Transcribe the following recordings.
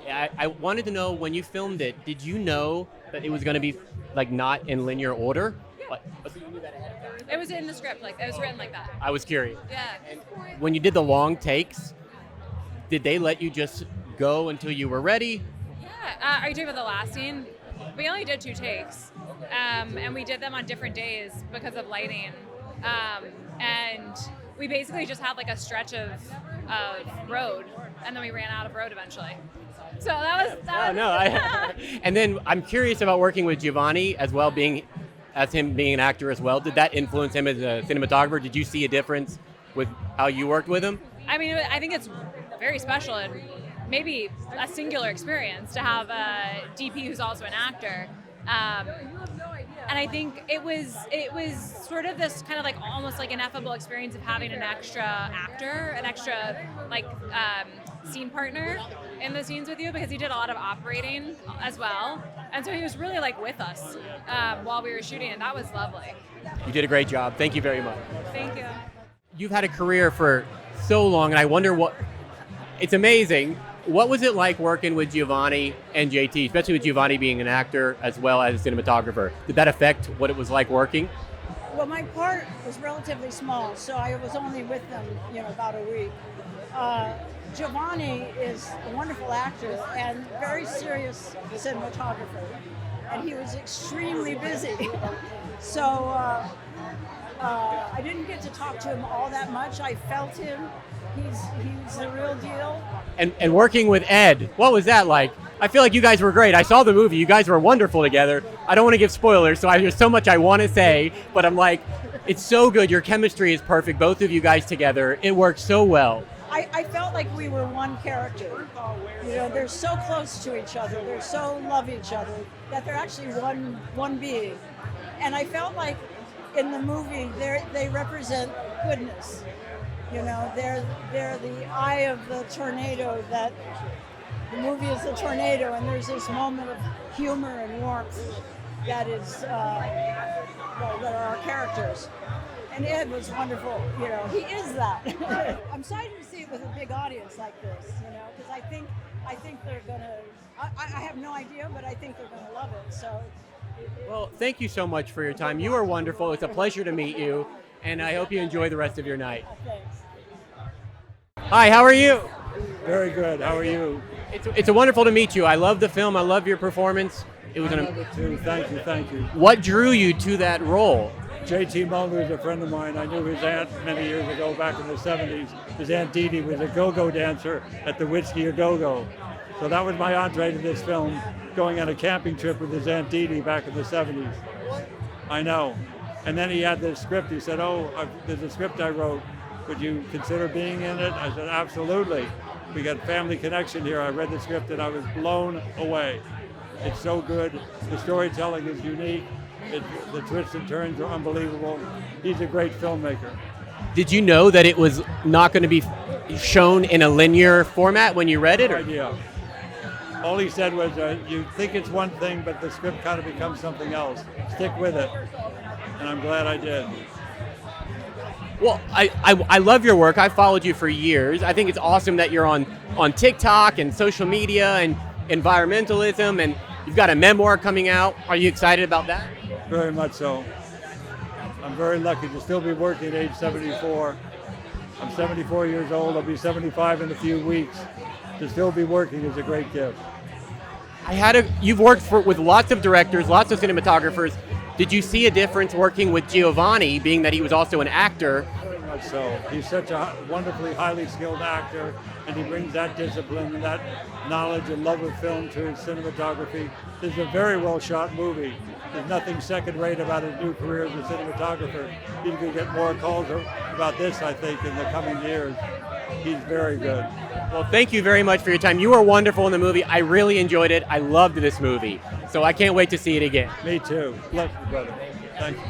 I wanted to know, when you filmed it, did you know that it was going to be like not in linear order? So you knew that ahead of time? It was in the script, like it was written like that. I was curious. Yeah. And when you did the long takes, did they let you just go until you were ready? Yeah. Are you talking about the last scene? We only did 2 takes, and we did them on different days because of lighting. And we basically just had like a stretch of road, and then we ran out of road eventually. So that was. And then I'm curious about working with Giovanni as well, as him being an actor as well. Did that influence him as a cinematographer? Did you see a difference with how you worked with him? I mean, I think it's very special and maybe a singular experience to have a DP who's also an actor. And I think it was sort of this kind of like almost like ineffable experience of having an extra actor, an extra like scene partner in the scenes with you, because he did a lot of operating as well, and so he was really like with us while we were shooting, and that was lovely. You did a great job. Thank you very much. Thank you. You've had a career for so long, and I wonder it's amazing. What was it like working with Giovanni and JT, especially with Giovanni being an actor as well as a cinematographer? Did that affect what it was like working? Well, my part was relatively small, so I was only with them, about a week. Giovanni is a wonderful actor and very serious cinematographer, and he was extremely busy. So I didn't get to talk to him all that much. I felt him. He's the real deal. And working with Ed, what was that like? I feel like you guys were great. I saw the movie. You guys were wonderful together. I don't want to give spoilers, so there's so much I want to say, but I'm like, it's so good. Your chemistry is perfect, both of you guys together. It works so well. I felt like we were one character. They're so close to each other. They so love each other that they're actually one being. And I felt like in the movie they represent goodness. They're the eye of the tornado. That the movie is a tornado, and there's this moment of humor and warmth that is that are our characters. And Ed was wonderful. He is that. I'm excited to see it with a big audience like this. Because I think they're gonna. I have no idea, but I think they're gonna love it. So. Well, thank you so much for your time. You are wonderful. It's a pleasure to meet you, and I hope you enjoy the rest of your night. Thanks. Hi, how are you? Very good. How are you? It's wonderful to meet you. I love the film. I love your performance. It was I love it too. Thank you. What drew you to that role? JT Mollner is a friend of mine. I knew his aunt many years ago, back in the 70s. His Aunt Dee Dee was a go-go dancer at the Whiskey A Go-Go. So that was my entree to this film, going on a camping trip with his Aunt Dee Dee back in the 70s. I know. And then he had this script. He said, there's a script I wrote. Would you consider being in it? I said, absolutely. We got family connection here. I read the script and I was blown away. It's so good. The storytelling is unique. The twists and turns are unbelievable. He's a great filmmaker. Did you know that it was not going to be shown in a linear format when you read it? No idea. All he said was, you think it's one thing, but the script kind of becomes something else. Stick with it. And I'm glad I did. Well, I love your work. I've followed you for years. I think it's awesome that you're on TikTok and social media and environmentalism, and you've got a memoir coming out. Are you excited about that? Very much so. I'm very lucky to still be working at age 74. I'm 74 years old. I'll be 75 in a few weeks. To still be working is a great gift. You've worked with lots of directors, lots of cinematographers. Did you see a difference working with Giovanni, being that he was also an actor? Very much so. He's such a wonderfully highly skilled actor, and he brings that discipline and that knowledge and love of film to his cinematography. This is a very well shot movie. There's nothing second rate about his new career as a cinematographer. He's going to get more calls about this, I think, in the coming years. He's very good. Well, thank you very much for your time. You were wonderful in the movie. I really enjoyed it. I loved this movie. So I can't wait to see it again. Me too. Bless you, brother. Thank you.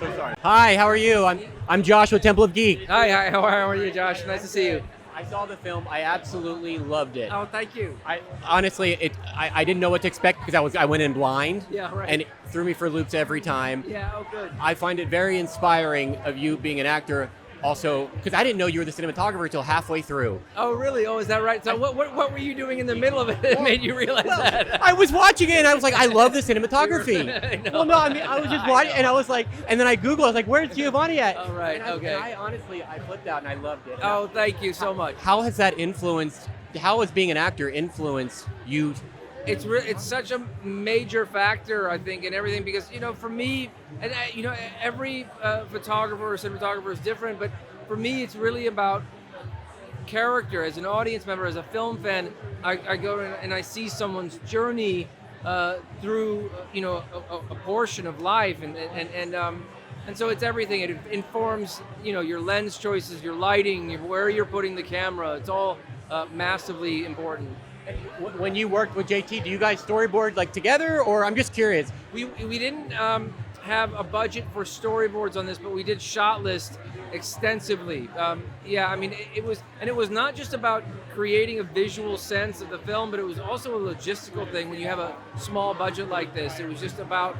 So sorry. Hi, how are you? I'm Josh with Temple of Geek. Hi, how are you, Josh? Nice to see you. I saw the film. I absolutely loved it. Oh, thank you. Honestly, I didn't know what to expect because I went in blind. Yeah, right. And it threw me for loops every time. Yeah, oh, good. I find it very inspiring of you being an actor also, because I didn't know you were the cinematographer until halfway through. Oh, really? Oh, is that right? So what were you doing in the middle of it that made you realize that? I was watching it and I was like, I love the cinematography. I know. Well, no, I mean, I was just watching and I was like, and then I Googled, I was like, where's Giovanni at? Oh, right, And okay. I honestly, I flipped out and I loved it. Oh, thank you so much. How has that influenced, how has being an actor influenced you? It's such a major factor, I think, in everything because, for me, and every photographer or cinematographer is different, but for me, it's really about character. As an audience member, as a film fan, I go and I see someone's journey through, a portion of life, and so it's everything. It informs, your lens choices, your lighting, where you're putting the camera. It's all massively important. When you worked with JT, do you guys storyboard like together, or I'm just curious? We didn't have a budget for storyboards on this, but we did shot list extensively. It was not just about creating a visual sense of the film, but it was also a logistical thing. When you have a small budget like this, it was just about,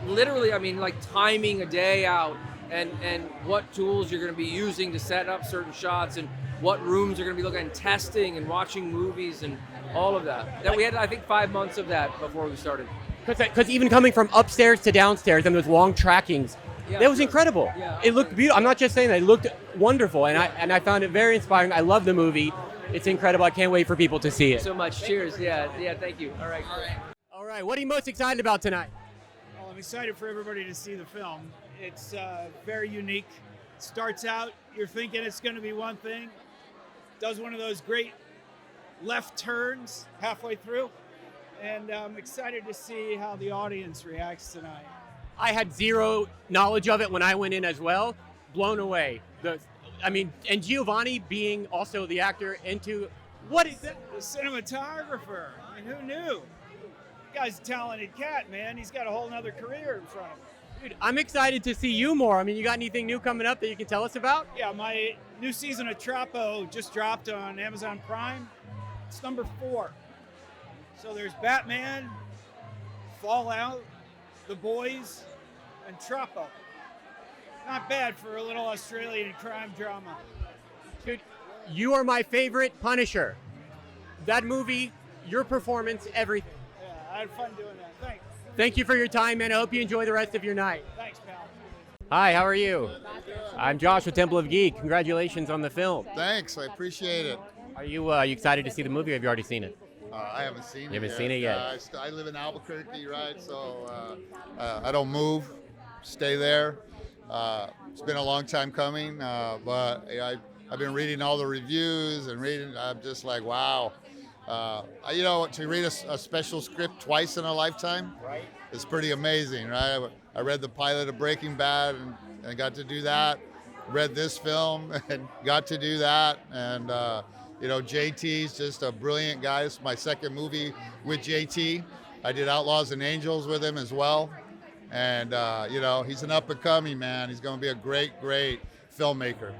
literally, like timing a day out and what tools you're going to be using to set up certain shots and what rooms are going to be looking at, and testing and watching movies and all of that. That we had, I think, 5 months of that before we started. Because even coming from upstairs to downstairs and those long trackings, that was incredible. Yeah. It looked beautiful. I'm not just saying that. It looked wonderful, and I found it very inspiring. I love the movie. It's incredible. I can't wait for people to see it. So much. Cheers. Yeah, thank you. All right. All right. What are you most excited about tonight? Well, I'm excited for everybody to see the film. It's very unique. It starts out, you're thinking it's going to be one thing. Does one of those great left turns halfway through. And I'm excited to see how the audience reacts tonight. I had zero knowledge of it when I went in as well. Blown away. And Giovanni being also the actor into, what is that? The cinematographer. I mean, who knew? The guy's a talented cat, man. He's got a whole nother career in front of him. Dude, I'm excited to see you more. I mean, you got anything new coming up that you can tell us about? Yeah, my new season of Troppo just dropped on Amazon Prime. It's number 4. So there's Batman, Fallout, The Boys, and Troppo. Not bad for a little Australian crime drama. Dude, you are my favorite Punisher. That movie, your performance, everything. Yeah, I had fun doing that. Thanks. Thank you for your time, man. I hope you enjoy the rest of your night. Thanks, pal. Hi, how are you? I'm Josh with Temple of Geek. Congratulations on the film. Thanks, I appreciate it. Are you excited to see the movie, or have you already seen it? I haven't seen it yet. You haven't seen it yet? I live in Albuquerque, right? So I don't move, stay there. It's been a long time coming, but I've been reading all the reviews and reading. I'm just like, wow. To read a special script twice in a lifetime, Right. is pretty amazing, right? I read the pilot of Breaking Bad and got to do that. Read this film and got to do that. And, JT's just a brilliant guy. It's my second movie with JT. I did Outlaws and Angels with him as well. And, he's an up-and-coming man. He's going to be a great, great filmmaker.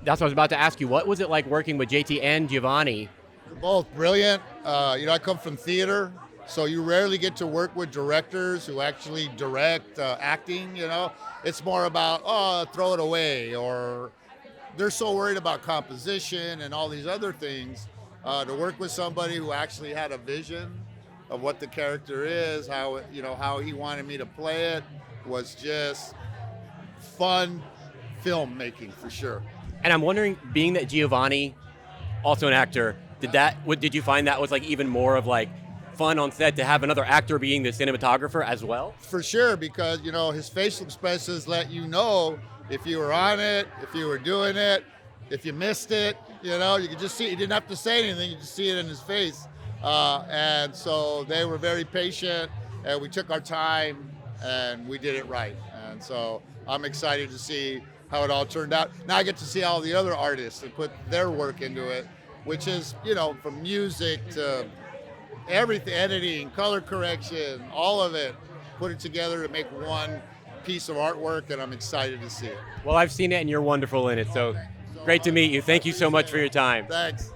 That's what I was about to ask you. What was it like working with JT and Giovanni? They're both brilliant. I come from theater, so you rarely get to work with directors who actually direct acting, It's more about, throw it away, or they're so worried about composition and all these other things. To work with somebody who actually had a vision of what the character is, how he wanted me to play it, was just fun filmmaking for sure. And I'm wondering, being that Giovanni, also an actor, did you find that was like even more of like fun on set to have another actor being the cinematographer as well? For sure, because his facial expressions let you know if you were on it, if you were doing it, if you missed it. You could just see. You didn't have to say anything; you just see it in his face. And so they were very patient, and we took our time, and we did it right. And so I'm excited to see how it all turned out. Now I get to see all the other artists and put their work into it, which is, from music to everything, editing, color correction, all of it, put it together to make one piece of artwork, and I'm excited to see it. Well, I've seen it, and you're wonderful in it, so great to meet you. Thank you so much for your time. Thanks.